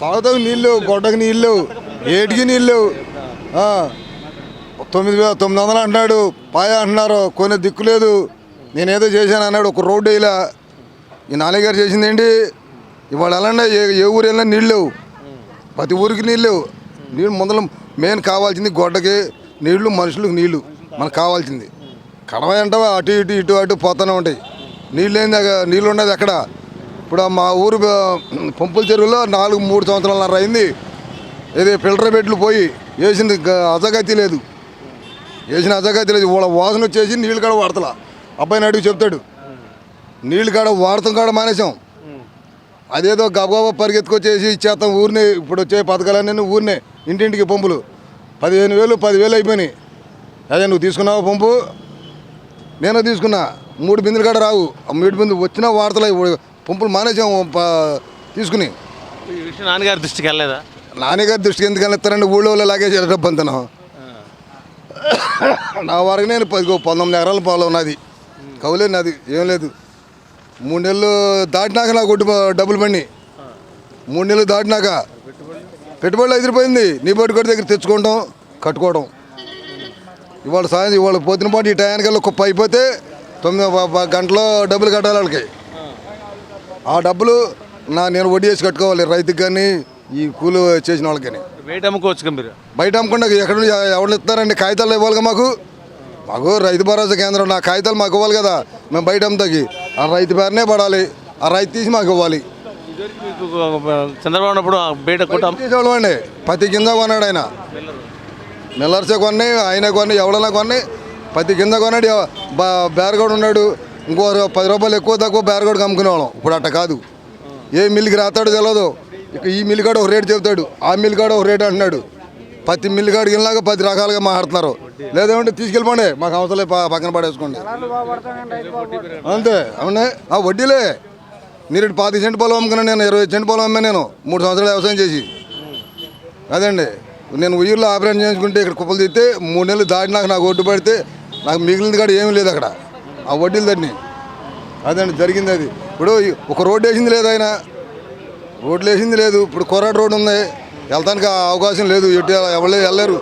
తాగుతాకు నీళ్ళు, గొడ్డకి నీళ్ళు, ఏటికి నీళ్ళు. 900 అంటున్నాడు, పాయ అంటున్నారు, కొన్ని దిక్కు లేదు. నేనేదో చేశాను అన్నాడు, ఒక రోడ్డు వేయలా. ఈ నాన్నగారు చేసింది ఏంటి? ఇవాళ వెళ్ళండి, ఏ ఊరు వెళ్ళినా నీళ్ళు లేవు, ప్రతి ఊరికి నీళ్ళు లేవు. నీళ్ళు ముందర మెయిన్ కావాల్సింది గొడ్డకి నీళ్లు, మనుషులకు నీళ్లు మనకు కావాల్సింది. కడవ అంటావా అటు ఇటు ఇటు అటు పోతూనే ఉంటాయి. నీళ్ళు ఏంది, నీళ్ళు ఉండదు ఎక్కడ. ఇప్పుడు మా ఊరు పంపుల చెరువులో 3 సంవత్సరాలన్నర అయింది. ఇది ఫిల్టర్ బెడ్లు పోయి వేసింది అజగతి లేదు, వేసిన అజగతి లేదు. వాళ్ళ వాసన వచ్చేసి నీళ్ళు కాడ వాడతలా. అబ్బాయిని అడిగి చెప్తాడు, నీళ్ళు కాడ వాడతాం కాడ మానేసాం. అదేదో గబగబా పరిగెత్తుకొచ్చేసి ఇచ్చేస్తాం ఊరిని. ఇప్పుడు వచ్చే పథకాలన్నీ ఊరినే ఇంటింటికి పంపులు 15,000 10,000 అయిపోయినాయి. అదే నువ్వు తీసుకున్నావు పంపు, నేను తీసుకున్నా. 3 బిందులు కాడ రావు, 3 బిందులు వచ్చినా వాడతలే. పంపులు మానేసాం తీసుకుని. ఈ విషయం నాన్నగారి దృష్టికి వెళ్ళలేదా? నాన్నగారి దృష్టికి ఎందుకు వెళ్ళిస్తారండి? ఊళ్ళో లాగేసి డబ్బు అంతను. నా వరకు నేను 19 ఎకరాల పొలం ఉన్నది, కవులేదు నాది, ఏం లేదు. 3 నెలలు దాటినాక నాకు డబ్బులు పడి 3 నెలలు దాటినాక పెట్టుబడులు ఎదిరిపోయింది. నీ బొట్టుకొడి దగ్గర తెచ్చుకోవడం, కట్టుకోవడం. ఇవాళ సాయంత్రం ఇవాళ పొద్దున పాటు ఈ టయానికల్లా కుప్ప అయిపోతే 9 గంటలో డబ్బులు కట్టాలి వాళ్ళకి. ఆ డబ్బులు నేను వడ్డీ వేసి కట్టుకోవాలి, రైతుకి కానీ ఈ కూలి చేసిన వాళ్ళకి కానీ. బయట అమ్ముకోవచ్చు మీరు? బయట అమ్ముకుండా ఎక్కడ ఎవరు ఇస్తారండి? కాగితాలు ఇవ్వాలి మాకు. రైతు భరోసా కేంద్రం నా కాగితాలు మాకు ఇవ్వాలి కదా. మేము బయట అమ్ముతాకి ఆ రైతు పేరునే పడాలి, ఆ రైతు తీసి మాకు ఇవ్వాలి. చంద్రబాబు ఉన్నప్పుడు బయట తీసేవాళ్ళం అండి. ప్రతి కింద కొన్నాడు ఆయన, మిల్లర్సే కొన్ని, ఆయన కొన్ని, ఎవడన్నా కొన్ని, ప్రతి కింద కొన్నాడు. బేరగోడు ఉన్నాడు, ఇంకో 10 రూపాయలు ఎక్కువ తక్కువ బేరగోడికి అమ్ముకునేవాళ్ళం. ఇప్పుడు అట్ట కాదు. ఏ మిల్లుకి రాస్తాడో తెలియదు. ఇక ఈ మిల్లు కాడ ఒక రేటు చెబుతాడు, ఆ మిల్లు కాడ ఒక రేటు అంటున్నాడు. ప్రతి మిల్లు కాడికి వెళ్ళినాక 10 రకాలుగా మాట్లాడుతున్నారు. లేదంటే తీసుకెళ్ళిపోండి, మాకు అవసరం పక్కన పడేసుకోండి అంతే. అవునే ఆ వడ్డీలే. మీరు 50 సెంట్ పొలం అమ్ముకున్నాను, నేను 20 సెంట్ పొలం అమ్మాను. నేను 3 సంవత్సరాలు వ్యవసాయం చేసి. అదండి నేను ఉయ్యూరులో ఆపరేషన్ చేయించుకుంటే ఇక్కడ కుప్పలు తీస్తే 3 నెలలు దాటినాక నాకు ఒడ్డు పడితే నాకు మిగిలింది కాడ ఏమీ లేదు అక్కడ, ఆ వడ్డీలు దాన్ని. అదండి జరిగింది అది. ఇప్పుడు ఒక రోడ్డు వేసింది లేదు ఆయన, రోడ్లు వేసింది లేదు. ఇప్పుడు కొరాడు రోడ్డు ఉంది, వెళ్తానికి అవకాశం లేదు, ఎటు ఎవరు వెళ్ళలేరు.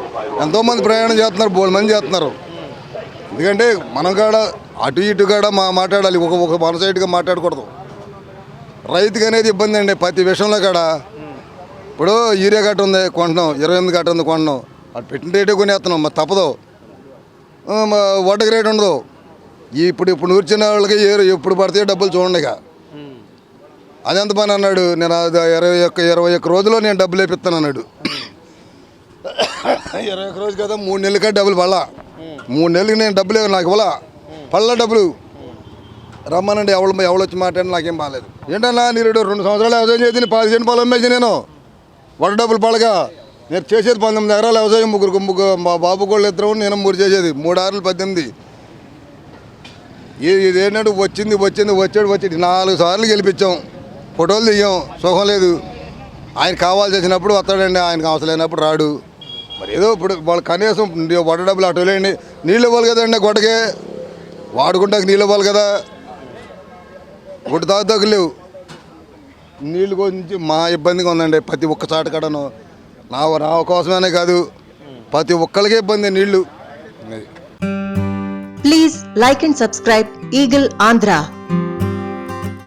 ఎంతోమంది ప్రయాణం చేస్తున్నారు, 3 మంది చేస్తున్నారు. ఎందుకంటే మనం కాడ అటు ఇటు కాడ మాట్లాడాలి, ఒక మన సైడ్గా మాట్లాడకూడదు. రైతుకి అనేది ఇబ్బంది అండి ప్రతి విషయంలో కాడ. ఇప్పుడు యూరియా గట్ట ఉంది కొంటున్నాం, 28 గట్ట ఉంది కొంటున్నాం, అటు పెట్టిన రేటే కొనేస్తున్నాం, మరి తప్పదు. వడ్డకి రేటు ఉండదు. ఇప్పుడు నూర్చిన వాళ్ళకి ఎప్పుడు పడితే డబ్బులు చూడండి. ఇక అదెంత పని అన్నాడు. నేను 21 రోజుల్లో నేను డబ్బులు వేపిస్తాను అన్నాడు. 21 రోజు కదా, 3 నెలలకే డబ్బులు పడలా. 3 నెలలకి నేను డబ్బులు నాకు ఇవ్వాలా, పళ్ళ డబ్బులు రమ్మనండి. ఎవరు వచ్చి మాట్లాడి నాకేం బాగాలేదు. ఏంటన్నా మీరు 2 సంవత్సరాలు వ్యవసాయం చేసి 10 సెంట్ పొలం అమ్మేసి నేను వడ్డ డబ్బులు పడగా. నేను చేసేది 19 ఎకరాల వ్యవసాయం, ముగ్గురు మా బాబు కూడా 2, నేను 3 చేసేది. 3 6 18. ఇది ఏంటంటే వచ్చింది 4 సార్లు గెలిపించాం, ఫోటోలు తీయం, సుఖం లేదు. ఆయన కావాల్సి వచ్చినప్పుడు వస్తాడండి, ఆయనకు అవసరం లేనప్పుడు రాడు. మరి ఏదో ఇప్పుడు వాళ్ళు కనీసం వడ్డ డబ్బులు అటు వెళ్ళండి, నీళ్ళు ఇవ్వాలి కదండి. గొడ్డకే వాడుకుంటాక నీళ్ళు ఇవ్వాలి కదా. గుడ్డు తాగుతాకు లేవు. నీళ్ళు గురించి మా ఇబ్బందిగా ఉందండి. ప్రతి ఒక్క చాట కడను నా కోసమనే కాదు, ప్రతి ఒక్కరికే ఇబ్బంది నీళ్ళు. Please like and subscribe eagle Andhra.